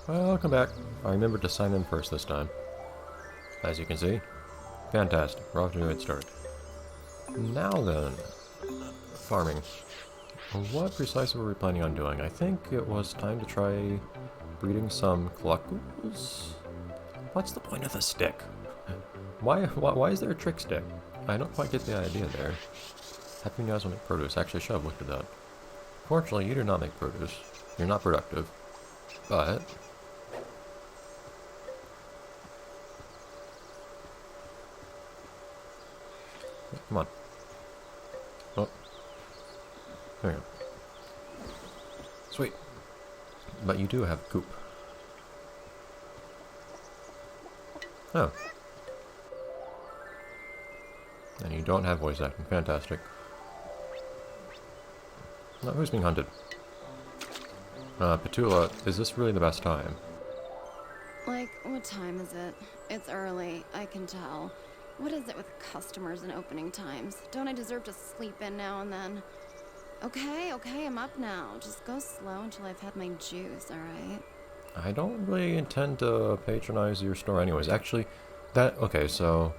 Welcome back. I remembered to sign in first this time. As you can see. Fantastic. We're off to a good start. Now then, farming. What precisely were we planning on doing? I think it was time to try breeding some cluckles? What's the point of the stick? Why is there a trick stick? I don't quite get the idea there. Happy Meows will make produce. Actually, I should have looked at that. Fortunately, you do not make produce. You're not productive. But come on. Oh. There we go. Sweet. But you do have coop. Oh. And you don't have voice acting. Fantastic. Now, who's being hunted? Petula, is this really the best time? Like, what time is it? It's early, I can tell. What is it with customers and opening times? Don't I deserve to sleep in now and then? Okay, I'm up now. Just go slow until I've had my juice, alright? I don't really intend to patronize your store anyways. Actually, okay, so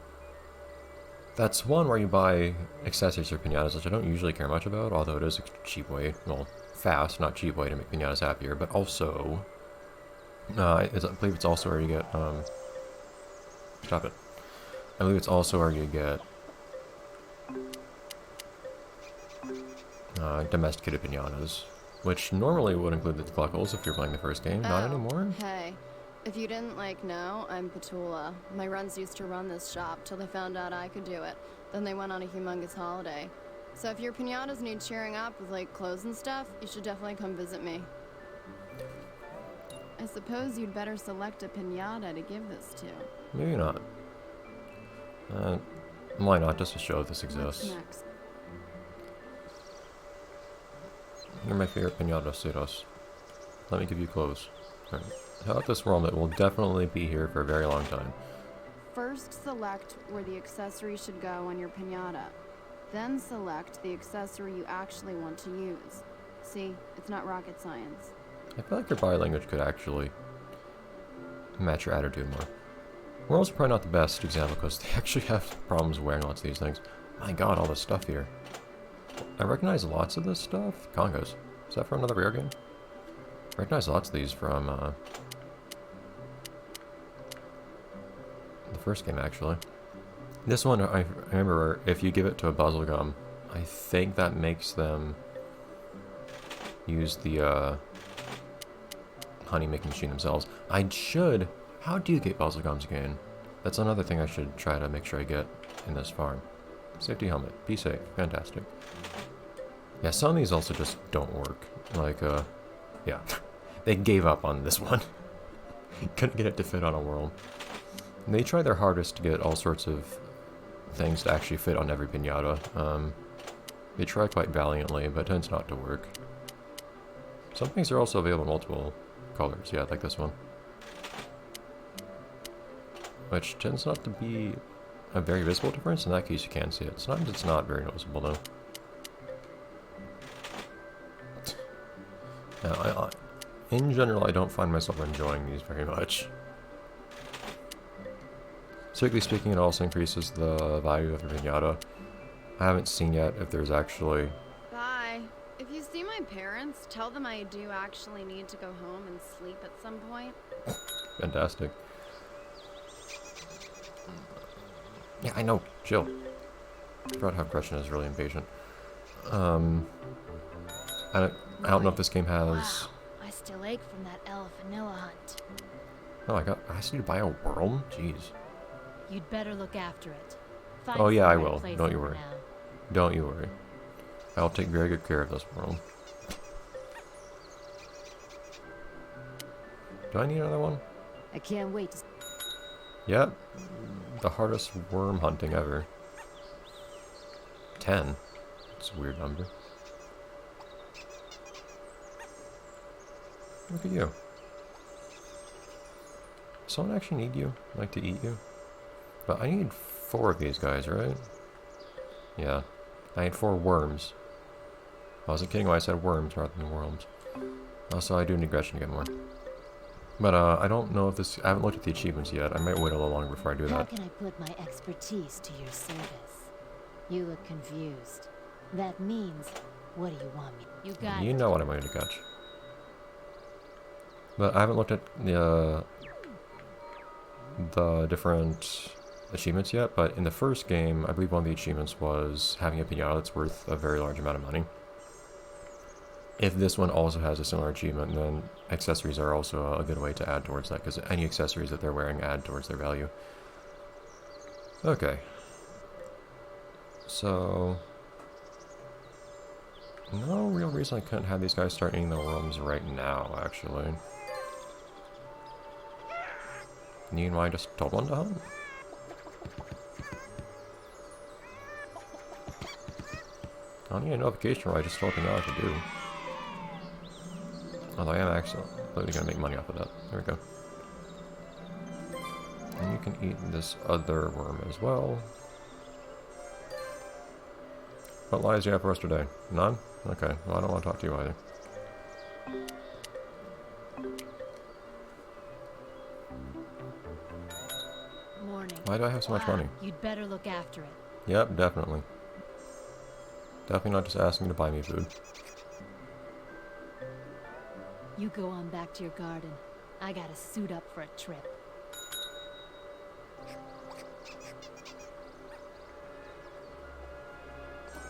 that's one where you buy accessories for piñatas, which I don't usually care much about, although it is a cheap way, well, fast, not cheap way to make piñatas happier, but also, I believe it's also where you get, stop it. I believe it's also where you get domesticated piñatas, which normally would include the cluckles if you're playing the first game, not anymore. Hey, if you didn't, know, I'm Petula. My runs used to run this shop till they found out I could do it. Then they went on a humongous holiday. So if your piñatas need cheering up with, clothes and stuff, you should definitely come visit me. I suppose you'd better select a piñata to give this to. Maybe not. Why not, just to show this exists. What's next? You're my favorite piñata, Siros. Let me give you clothes. Alright. How about this world? It will definitely be here for a very long time. First select where the accessory should go on your piñata. Then select the accessory you actually want to use. See, it's not rocket science. I feel like your body language could actually match your attitude more. Worlds are probably not the best example because they actually have problems wearing lots of these things. My god, all this stuff here. I recognize lots of this stuff. Congos. Is that from another rare game? I recognize lots of these from the first game, actually. This one, I remember if you give it to a buzzle gum, I think that makes them use the honey making machine themselves. How do you get buzzle gums again? That's another thing I should try to make sure I get in this farm. Safety helmet. Be safe. Fantastic. Yeah, some of these also just don't work. Yeah. They gave up on this one. Couldn't get it to fit on a world. And they try their hardest to get all sorts of things to actually fit on every piñata. They try quite valiantly, but it tends not to work. Some things are also available in multiple colors. Yeah, like this one. Which tends not to be a very visible difference. In that case, you can see it. Sometimes it's not very noticeable, though. Now, in general, I don't find myself enjoying these very much. Strictly speaking, it also increases the value of the piñata. I haven't seen yet if there's actually... Bye. If you see my parents, tell them I do actually need to go home and sleep at some point. Fantastic. Yeah, I know. Chill. I forgot how Gretchen is really impatient. I don't know if this game has... Wow, I still ache from that elf vanilla hunt. Oh, I just need to buy a worm? Jeez. You'd better look after it. Find Oh yeah, the I right will. place Don't you for worry. now. Don't you worry. I'll take very good care of this worm. Do I need another one? I can't wait to... Yep. The hardest worm hunting ever. 10. It's a weird number. Look at you. Someone actually need you? Like to eat you? But I need 4 of these guys, right? Yeah. I need 4 worms. I wasn't kidding when I said worms rather than worms. Also, I do need Gretchen to get more. But I don't know if this... I haven't looked at the achievements yet. I might wait a little longer before I do How that. can I put my expertise to your service? You look confused. That means, what do you want me? You got You it. know what I'm going to catch. But I haven't looked at the different achievements yet, but in the first game, I believe one of the achievements was having a piñata that's worth a very large amount of money. If this one also has a similar achievement, then accessories are also a good way to add towards that, because any accessories that they're wearing add towards their value. Okay. So... no real reason I couldn't have these guys start eating the worms right now, actually. You know, I just told one to hunt. I don't need a notification where I just told them what to do. Although I am actually going to make money off of that. There we go. And you can eat this other worm as well. What lies do you have for us today? None? Okay, well I don't want to talk to you either. Morning. Why do I have so much Wow, money? You'd better look after it. Yep, definitely. Definitely not just asking to buy me food. You go on back to your garden. I gotta suit up for a trip.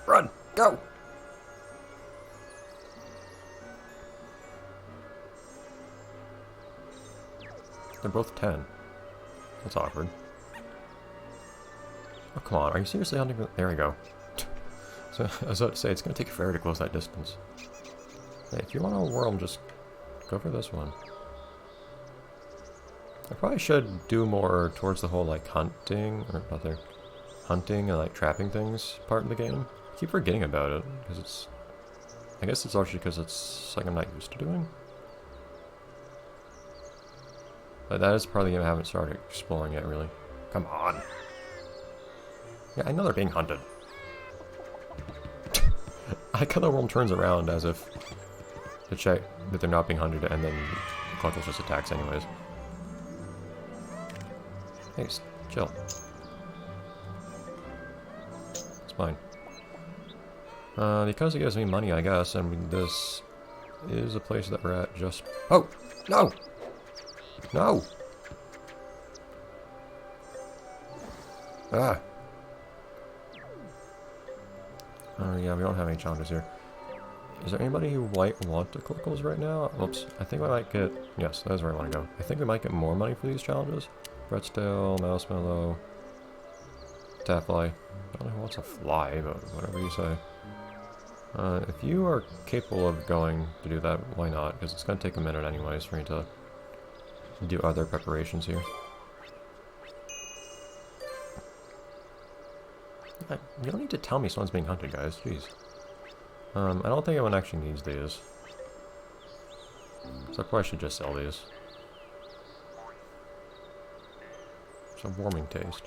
Run! Go! They're both 10. That's awkward. Oh, come on. Are you seriously hunting? There we go. So, I was about to say, it's going to take forever to close that distance. Hey, if you want a worm, just go for this one. I probably should do more towards the whole, like, hunting, or rather, hunting and, like, trapping things part of the game. I keep forgetting about it, because it's... I guess it's actually because it's something I'm not used to doing. But that is part of the game I haven't started exploring yet, really. Come on. Yeah, I know they're being hunted. I like how the worm turns around as if to check that they're not being hunted, and then the Clunkles just attacks anyways. Hey, chill. It's fine. Because it gives me money, I guess, and this is a place that we're at just... Oh! No! No! Ah! Oh yeah, we don't have any challenges here. Is there anybody who might want the Clunkles right now? Oops, I think we might get... Yes, that's where I want to go. I think we might get more money for these challenges. Breadstill, Mousemallow, Taffly. I don't know who wants a fly, but whatever you say. If you are capable of going to do that, why not? Because it's going to take a minute anyways for me to do other preparations here. You don't need to tell me someone's being hunted, guys. Jeez. I don't think anyone actually needs these. So I probably should just sell these. It's a warming taste.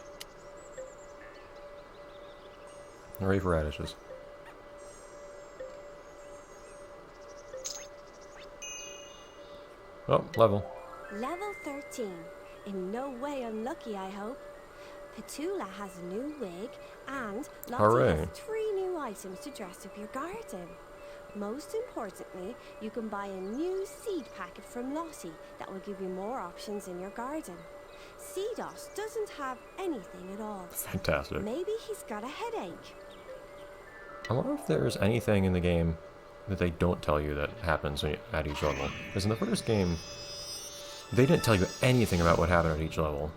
Hooray for radishes. Oh, level. Level 13. In no way unlucky, I hope. Petula has a new wig, and Lottie Hooray. has 3 new items to dress up your garden. Most importantly, you can buy a new seed packet from Lottie that will give you more options in your garden. Seedos doesn't have anything at all. Fantastic. Maybe he's got a headache. I wonder if there's anything in the game that they don't tell you that happens at each level. Because in the first game, they didn't tell you anything about what happened at each level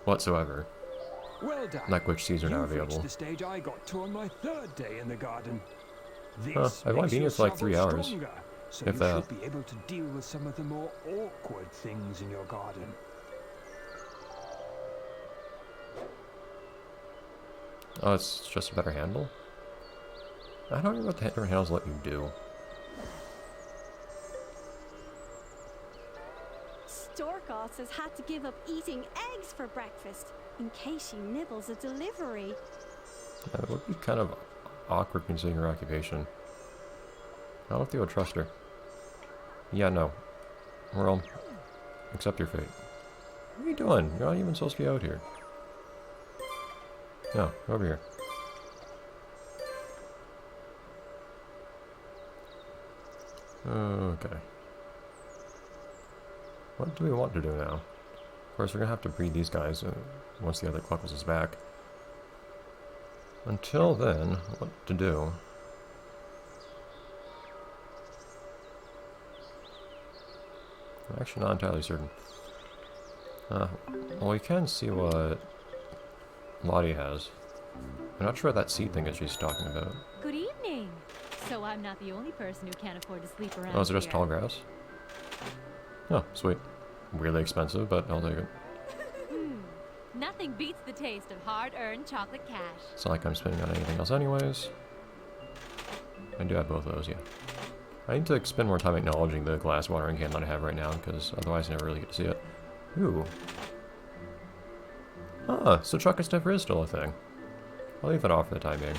whatsoever. Well done. Like which seeds are now You've available. reached the stage I got to on my 3rd day in the garden. This I've only makes been your here for like shovel 3 hours. stronger, so if you that. should be able to deal with some of the more awkward things in your garden. Oh, it's just a better handle? I don't know what the different handles let you do. Storkos has had to give up eating eggs for breakfast in case she nibbles a delivery. That would be kind of awkward considering her occupation. I don't know if they would trust her. Yeah, no. World. Accept your fate. What are you doing? You're not even supposed to be out here. No, over here. Okay. What do we want to do now? Of course, we're gonna have to breed these guys once the other Cluckles is back. Until then, what to do? I'm actually not entirely certain. Well, we can see what Lottie has. I'm not sure what that seed thing is she's talking about. Good evening. So I'm not the only person who can't afford to sleep around Oh, is it just here. tall grass? Oh, sweet. Weirdly expensive, but I'll take it. Nothing beats the taste of hard-earned chocolate cash. It's not like I'm spending on anything else anyways. I do have both of those, yeah. I need to spend more time acknowledging the glass watering can that I have right now, because otherwise I never really get to see it. Ooh. Ah, so chocolate sniffer is still a thing. I'll leave that off for the time being.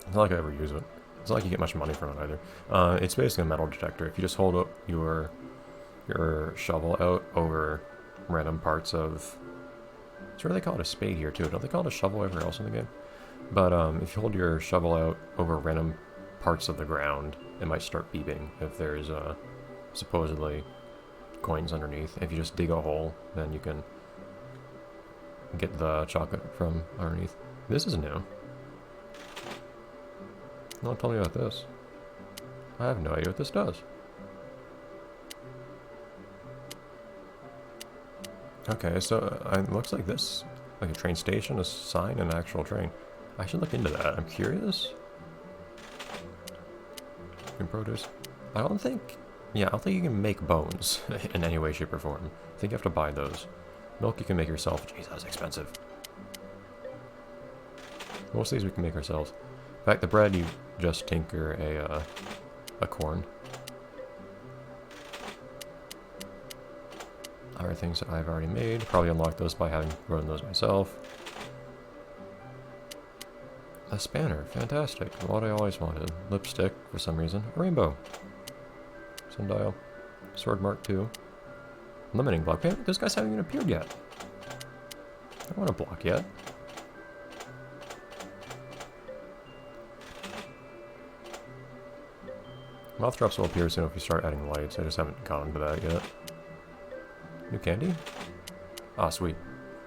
It's not like I ever use it. It's not like you get much money from it either. It's basically a metal detector. If you just hold up your shovel out over random parts of... That's where they call it a spade here too. Don't they call it a shovel everywhere else in the game? But if you hold your shovel out over random parts of the ground, it might start beeping if there's supposedly coins underneath. If you just dig a hole, then you can get the chocolate from underneath. This is new. No one told me about this. I have no idea what this does. Okay, so it looks like this, like a train station, a sign, and an actual train. I should look into that. I'm curious. In produce. I don't think you can make bones in any way, shape, or form. I think you have to buy those. Milk you can make yourself. Jeez, that's expensive. Most of these we can make ourselves. In fact, the bread you just tinker a corn. Other things that I've already made. Probably unlock those by having grown those myself. A spanner, fantastic. What I always wanted. Lipstick, for some reason. A rainbow. Sundial. Sword Mark 2. Limiting block. Man, those guys haven't even appeared yet. I don't want to block yet. Mouth drops will appear soon if you start adding lights. I just haven't gotten to that yet. New candy? Ah, sweet.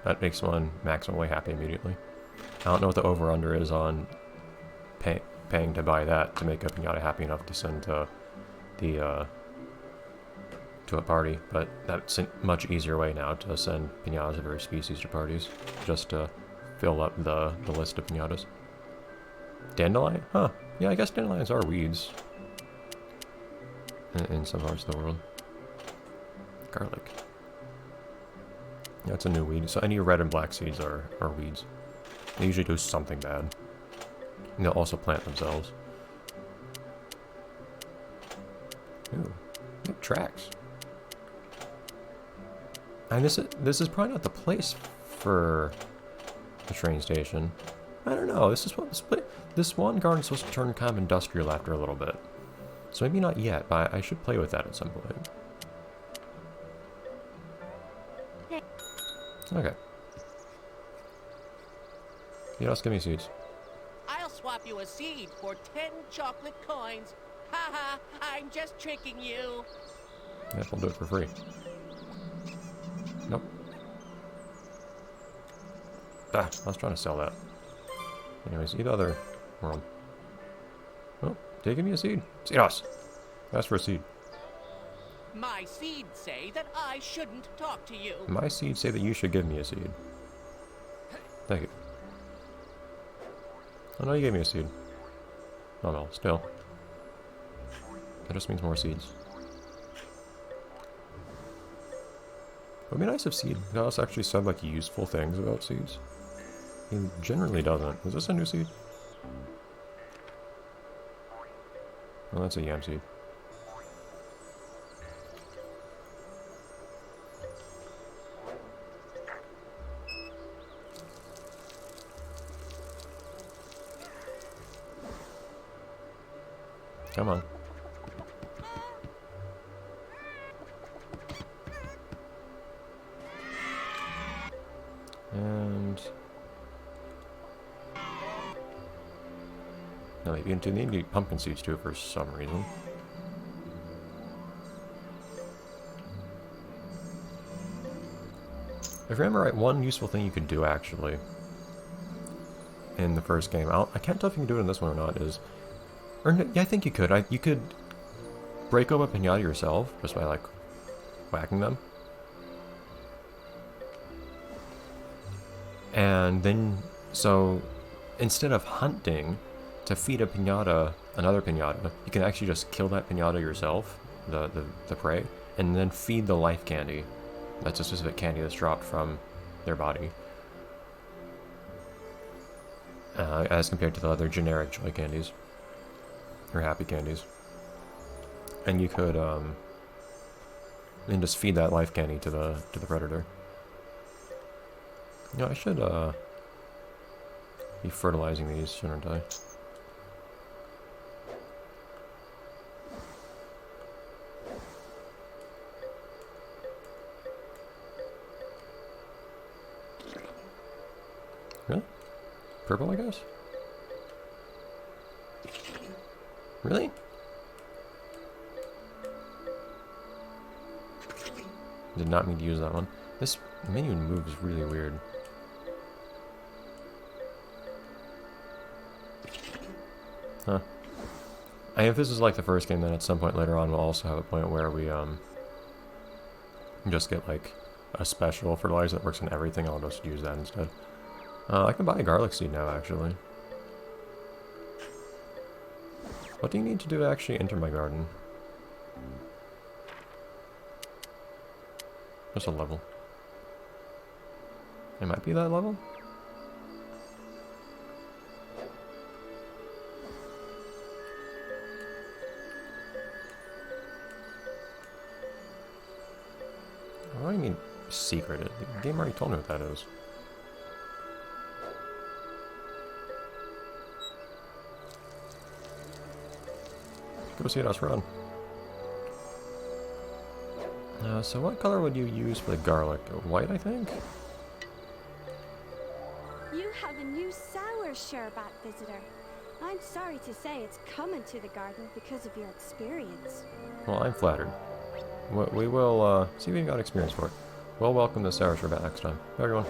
That makes one maximally happy immediately. I don't know what the over-under is on paying to buy that to make a Piñata happy enough to send to the to a party, but that's a much easier way now to send Piñatas of every species to parties, just to fill up the list of Piñatas. Dandelion? Huh. Yeah, I guess dandelions are weeds. In some parts of the world. Garlic. That's a new weed. So any red and black seeds are weeds. They usually do something bad. And they'll also plant themselves. Ooh, look, tracks. And this is probably not the place for the train station. I don't know. This one garden's supposed to turn kind of industrial after a little bit. So maybe not yet, but I should play with that at some point. Okay. You just give me seeds. I'll swap you a seed for 10 chocolate coins. Haha, I'm just tricking you. Yep, we'll do it for free. Nope. Ah, I was trying to sell that. Anyways, eat other world. Oh, they give me a seed. Seed us. Ask for a seed. My seeds say that I shouldn't talk to you. My seeds say that you should give me a seed. Thank you. Oh no, you gave me a seed. Oh no, still. That just means more seeds. It would be nice if Seed Goss actually said like useful things about seeds. He generally doesn't. Is this a new seed? Oh, that's a yam seed. Come on. Oh, you need to eat pumpkin seeds too for some reason. If I remember right, one useful thing you could do actually in the first game, I can't tell if you can do it in this one or not, is... Or, yeah, I think you could. You could break open a pinata yourself just by, like, whacking them. And then, so, instead of hunting to feed a pinata, another pinata, you can actually just kill that pinata yourself, the prey, and then feed the life candy. That's a specific candy that's dropped from their body. As compared to the other generic joy candies. Or happy candies. And you could, and just feed that life candy to the predator. You know, I should, be fertilizing these, shouldn't I? Really? Purple, I guess? Really? Did not mean to use that one. This menu moves really weird. Huh. If this is like the first game, then at some point later on we'll also have a point where we just get like a special fertilizer that works on everything. I'll just use that instead. I can buy a garlic seed now, actually. What do you need to do to actually enter my garden? Just a level. It might be that level? What do you mean secreted? The game already told me what that is. Go see us run. So what color would you use for the garlic? White, I think? You have a new sour sherbet visitor. I'm sorry to say it's coming to the garden because of your experience. Well, I'm flattered. We will see if we got experience for it. We'll welcome the sour sherbet next time. Bye, everyone.